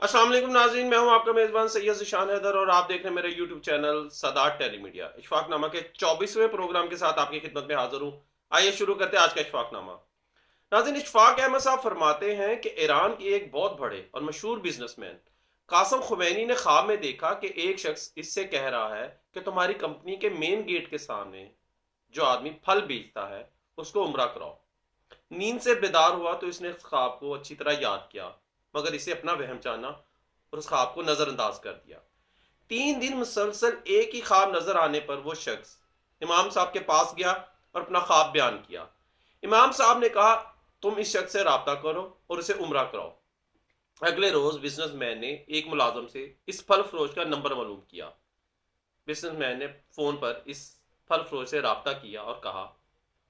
अस्सलाम वालेकुम नाज़रीन, मैं हूं आपका मेज़बान सैयद ज़ीशान हैदर और आप देख रहे हैं मेरे यूट्यूब चैनल सदात टेलीमीडिया। इशफाकनामा के 24वें प्रोग्राम के साथ आपकी खिदमत में हाजिर हूं। आइए शुरू करते हैं आज का इशफाकनामा। नाज़रीन, इशफाक अहमद साहब फरमाते हैं कि ईरान के एक बहुत बड़े और मशहूर बिजनेसमैन कासम खुमैनी ने ख्वाब में देखा कि एक शख्स इससे कह रहा है कि तुम्हारी कंपनी के मेन गेट के सामने जो आदमी फल बेचता है उसको उम्रा कराओ। नींद से बेदार हुआ तो इसने इस ख्वाब को अच्छी तरह याद किया, मगर इसे अपना वहम जाना और उस ख्वाब को नज़रअंदाज कर दिया। 3 दिन मुसलसल एक ही ख्वाब नजर आने पर वो शख्स इमाम साहब के पास गया और अपना ख्वाब बयान किया। इमाम साहब ने कहा, तुम इस शख्स से रब्ता करो और उसे उम्रा कराओ। अगले रोज बिजनेसमैन ने एक मुलाजम से इस फल फरोश का नंबर मालूम किया। बिजनेसमैन ने फोन पर इस फल फरोश से रब्ता किया और कहा,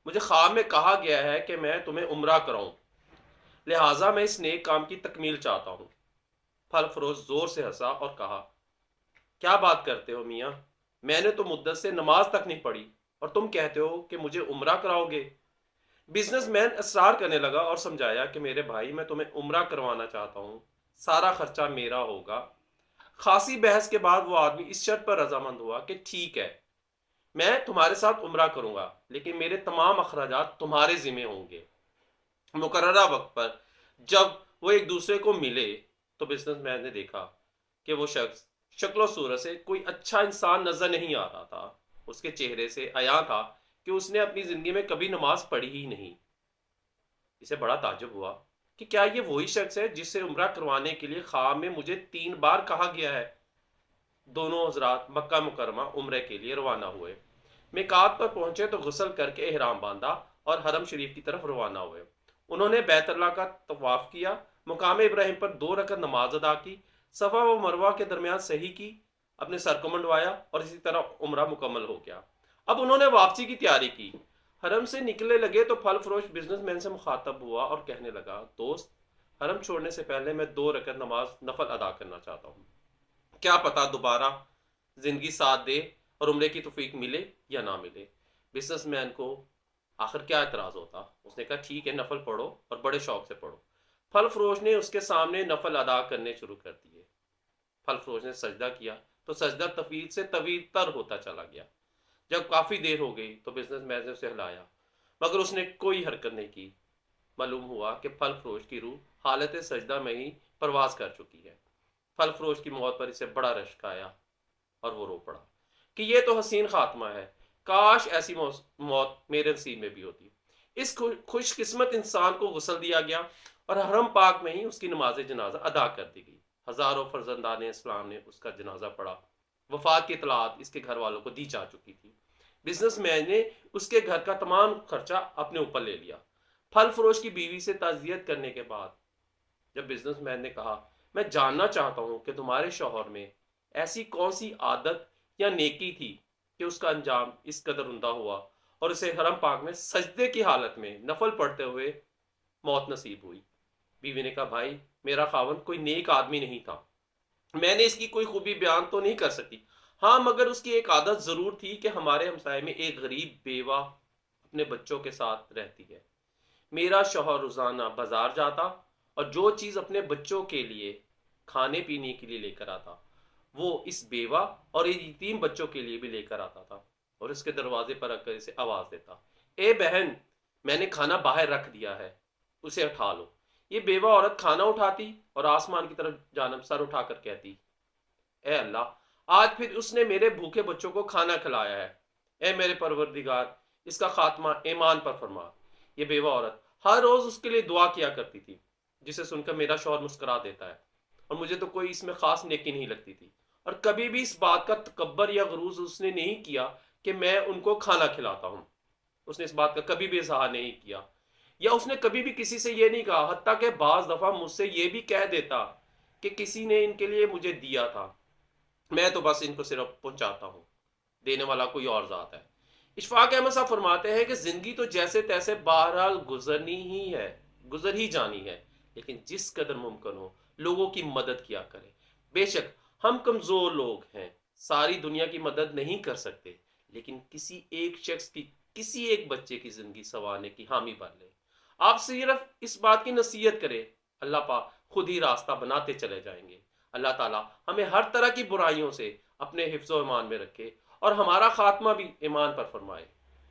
मुझे ख्वाब में कहा गया है कि मैं तुम्हें उम्रा कराऊं, लिहाजा मैं इस नेक काम की तकमील चाहता हूँ। फल फरोश जोर से हंसा और कहा, क्या बात करते हो मियाँ, मैंने तो मुद्दत से नमाज तक नहीं पढ़ी और तुम कहते हो कि मुझे उम्रा कराओगे। बिजनेसमैन असरार करने लगा और समझाया कि मेरे भाई, मैं तुम्हें उम्रा करवाना चाहता हूँ, सारा खर्चा मेरा होगा। खासी बहस के बाद वो आदमी इस शर्त पर रजामंद हुआ कि ठीक है, मैं तुम्हारे साथ उम्रा करूंगा, लेकिन मेरे तमाम अखराजात तुम्हारे जिम्मे होंगे। मुकर्ररा वक्त पर जब वो एक दूसरे को मिले तो बिजनेसमैन ने देखा कि वो शख्स शक्ल सूरत से कोई अच्छा इंसान नजर नहीं आ रहा था। उसके चेहरे से आया था कि उसने अपनी जिंदगी में कभी नमाज पढ़ी ही नहीं। इसे बड़ा ताज्जुब हुआ कि क्या ये वही शख्स है जिससे उम्रा करवाने के लिए ख्वाब में मुझे 3 बार कहा गया है। दोनों हजरात मक्का मुकरमा उम्रे के लिए रवाना हुए। मिकात पर पहुंचे तो गुसल करके एहराम बांधा और हरम शरीफ की तरफ रवाना हुए। उन्होंने बैतुल्लाह का तवाफ किया, मुकाम इब्राहिम पर 2 रकत नमाज अदा की, सफ़ा व मरवा के दरमियान सही की, अपने सर को मंडवाया और इसी तरह उम्रा मुकम्मल हो गया। अब उन्होंने वापसी की तैयारी की। हरम से निकलने लगे तो फल फरोश बिजनेसमैन से मुखातब हुआ और कहने लगा, दोस्त, हरम छोड़ने से पहले मैं 2 रकत नमाज नफल अदा करना चाहता हूँ। क्या पता दोबारा जिंदगी साथ दे और उम्रे की तौफीक मिले या ना मिले। बिजनेसमैन को आखिर क्या एतराज होता। उसने कहा, ठीक है, नफल पढ़ो और बड़े शौक से पढ़ो। फल फरोश ने उसके सामने नफल अदा करने शुरू कर दिए। फल फरोश ने सजदा किया तो सजदा तवील से तवील तर होता चला गया। जब काफी देर हो गई तो बिजनेसमैन ने उसे हिलाया, मगर उसने कोई हरकत नहीं की। मालूम हुआ कि फल फरोश की रूह हालत सजदा में ही परवाज कर चुकी है। फल फरोश की मौत पर इसे बड़ा रश्क आया और वो रो पड़ा कि ये तो हसीन खात्मा है, काश ऐसी मौत मेरे नसीब में भी होती। इस खुशकिस्मत इंसान को गुसल दिया गया और हरम पाक में ही उसकी नमाज जनाजा अदा कर दी गई। हजारों फर्जंदान इस्लाम ने उसका जनाजा पढ़ा। वफात की इतलात इसके घर वालों को दी जा चुकी थी। बिजनेसमैन ने उसके घर का तमाम खर्चा अपने ऊपर ले लिया। फल फरोश की बीवी से ताजियत करने के बाद जब बिजनेसमैन ने कहा, मैं जानना चाहता हूं कि तुम्हारे शौहर में ऐसी कौन सी आदत या नेकी थी कि उसका अंजाम इस कदर उमदा हुआ और उसे हरम पाक में सजदे की हालत में नफल पढ़ते हुए मौत नसीब हुई। बीवी ने कहा, भाई, मेरा खावन कोई नेक आदमी नहीं था। मैंने इसकी कोई खूबी बयान तो नहीं कर सकती। हाँ, मगर उसकी एक आदत जरूर थी कि हमारे हमसाए में एक गरीब बेवा अपने बच्चों के साथ रहती है। मेरा शौहर रोजाना बाजार जाता और जो चीज अपने बच्चों के लिए खाने पीने के लिए लेकर आता, वो इस बेवा और यतीम बच्चों के लिए भी लेकर आता था और इसके दरवाजे पर आकर इसे आवाज देता, ए बहन, मैंने खाना बाहर रख दिया है, उसे उठा लो। ये बेवा औरत खाना उठाती और आसमान की तरफ जानब सर उठाकर कहती, ए अल्लाह, आज फिर उसने मेरे भूखे बच्चों को खाना खिलाया है। ए मेरे परवरदिगार, इसका खात्मा ईमान पर फरमा। ये बेवा औरत हर रोज उसके लिए दुआ किया करती थी, जिसे सुनकर मेरा शौहर मुस्कुरा देता है और मुझे तो कोई इसमें खास नेकी नहीं लगती थी। और कभी भी इस बात का तकबर या गरूज उसने नहीं किया कि मैं उनको खाना खिलाता हूँ। उसने इस बात का कभी भी इजहार नहीं किया या उसने कभी भी किसी से ये नहीं कहा। हत्ता कि बाज दफा मुझसे ये भी कह देता कि किसी ने इनके लिए मुझे दिया था, मैं तो बस इनको सिर्फ पहुंचाता हूँ, देने वाला कोई और जात है। इशफाक अहमद साहब फरमाते हैं कि जिंदगी तो जैसे तैसे बहरहाल गुजरनी ही है, गुजर ही जानी है, लेकिन जिस कदर मुमकिन हो लोगों की मदद किया करें। बेशक हम कमजोर लोग हैं, सारी दुनिया की मदद नहीं कर सकते, लेकिन किसी एक शख्स की, किसी एक बच्चे की जिंदगी संवारने की हामी भर ले। आप सिर्फ इस बात की नसीहत करें, अल्लाह पाक खुद ही रास्ता बनाते चले जाएंगे। अल्लाह ताला हमें हर तरह की बुराइयों से अपने हिफ्ज़ व ईमान में रखे और हमारा खात्मा भी ईमान पर फरमाए।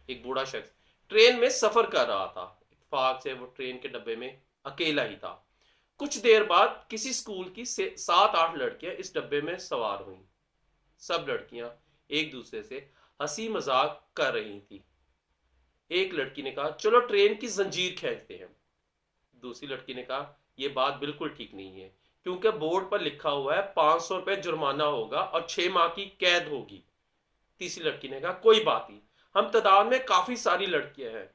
एक बूढ़ा शख्स ट्रेन में सफ़र कर रहा था। इत्तेफाक से वो ट्रेन के डब्बे में अकेला ही था। कुछ देर बाद किसी स्कूल की 7-8 लड़कियां इस डब्बे में सवार हुईं। सब लड़कियां एक दूसरे से हंसी मजाक कर रही थी। एक लड़की ने कहा, चलो ट्रेन की जंजीर खींचते हैं। दूसरी लड़की ने कहा, यह बात बिल्कुल ठीक नहीं है, क्योंकि बोर्ड पर लिखा हुआ है 500 रुपए जुर्माना होगा और 6 माह की कैद होगी। तीसरी लड़की ने कहा, कोई बात नहीं, हम तादाद में काफी सारी लड़कियां हैं,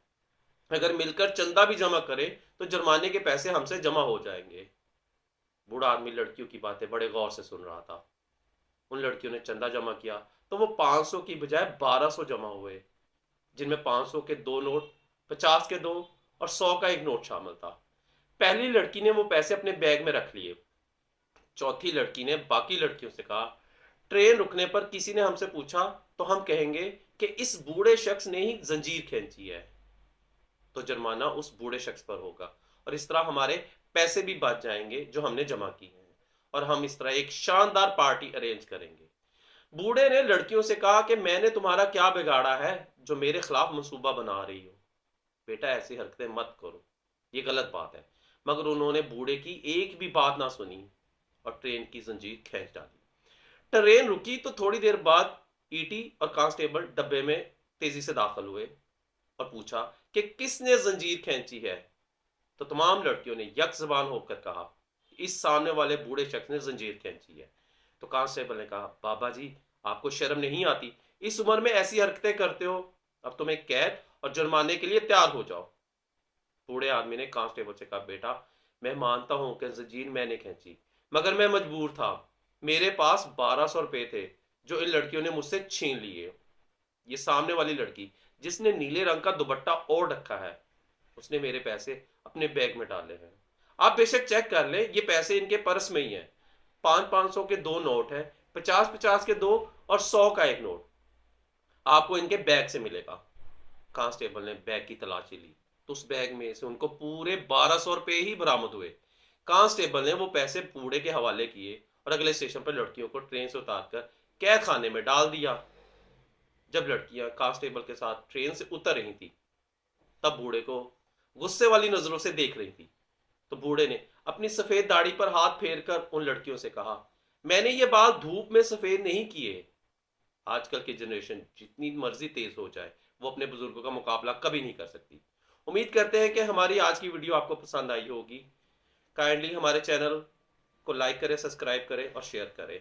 अगर मिलकर चंदा भी जमा करें तो जुर्माने के पैसे हमसे जमा हो जाएंगे। बूढ़ा आदमी लड़कियों की बातें बड़े गौर से सुन रहा था। उन लड़कियों ने चंदा जमा किया तो वो 500 की बजाय 1200 जमा हुए, जिनमें 500 के 2 नोट, 50 के 2 और 100 का एक नोट शामिल था। पहली लड़की ने वो पैसे अपने बैग में रख लिए। चौथी लड़की ने बाकी लड़कियों से कहा, ट्रेन रुकने पर किसी ने हमसे पूछा तो हम कहेंगे कि इस बूढ़े शख्स ने ही जंजीर खींची है, तो जुर्माना उस बूढ़े शख्स पर होगा और इस तरह हमारे पैसे भी बच जाएंगे जो हमने जमा किए हैं, और हम इस तरह एक शानदार पार्टी अरेंज करेंगे। बूढ़े ने लड़कियों से कहा कि मैंने तुम्हारा क्या बिगाड़ा है जो मेरे खिलाफ मंसूबा बना रही हो। बेटा, ऐसी हरकतें मत करो, ये गलत बात है। मगर उन्होंने बूढ़े की एक भी बात ना सुनी और ट्रेन की जंजीर खींच डाली। ट्रेन रुकी तो थोड़ी देर बाद ईटी और कांस्टेबल डब्बे में तेजी से दाखिल हुए और पूछा कि किसने जंजीर खींची है। तो तमाम लड़कियों ने यक ज़बान होकर कहा, इस सामने वाले बूढ़े शख्स ने जंजीर खींची है। तो कांस्टेबल ने कहा, बाबा जी, आपको शर्म नहीं आती? इस उम्र में ऐसी हरकतें करते हो, अब तुम्हें कैद और जुर्माने के लिए तैयार हो जाओ। बूढ़े आदमी ने कांस्टेबल से कहा, बेटा, मैं मानता हूं कि जंजीर मैंने खींची, मगर मैं मजबूर था। मेरे पास 1200 रुपए थे जो इन लड़कियों ने मुझसे छीन लिए। ये सामने वाली लड़की जिसने नीले रंग का दुपट्टा ओढ़ रखा है, उसने मेरे पैसे अपने बैग में डाले हैं। आप बेशक चेक कर लें, ये पैसे इनके पर्स में ही हैं। 500-500 के 2 नोट है, 50-50 के 2 और 100 का एक नोट आपको इनके बैग से मिलेगा। कांस्टेबल ने बैग की तलाशी ली तो उस बैग में से उनको पूरे 1200 रुपए ही बरामद हुए। कांस्टेबल ने वो पैसे बूढ़े के हवाले किए और अगले स्टेशन पर लड़कियों को ट्रेन से उतारकर कैद खाने में डाल दिया। जब लड़कियां कांस्टेबल के साथ ट्रेन से उतर रही थी, तब बूढ़े को गुस्से वाली नजरों से देख रही थी। तो बूढ़े ने अपनी सफेद दाढ़ी पर हाथ फेरकर उन लड़कियों से कहा, मैंने ये बाल धूप में सफेद नहीं किए। आजकल की जनरेशन जितनी मर्जी तेज हो जाए, वो अपने बुजुर्गों का मुकाबला कभी नहीं कर सकती। उम्मीद करते हैं कि हमारी आज की वीडियो आपको पसंद आई होगी। काइंडली हमारे चैनल को लाइक करें, सब्सक्राइब करें और शेयर करें।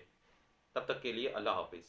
तब तक के लिए अल्लाह हाफिज।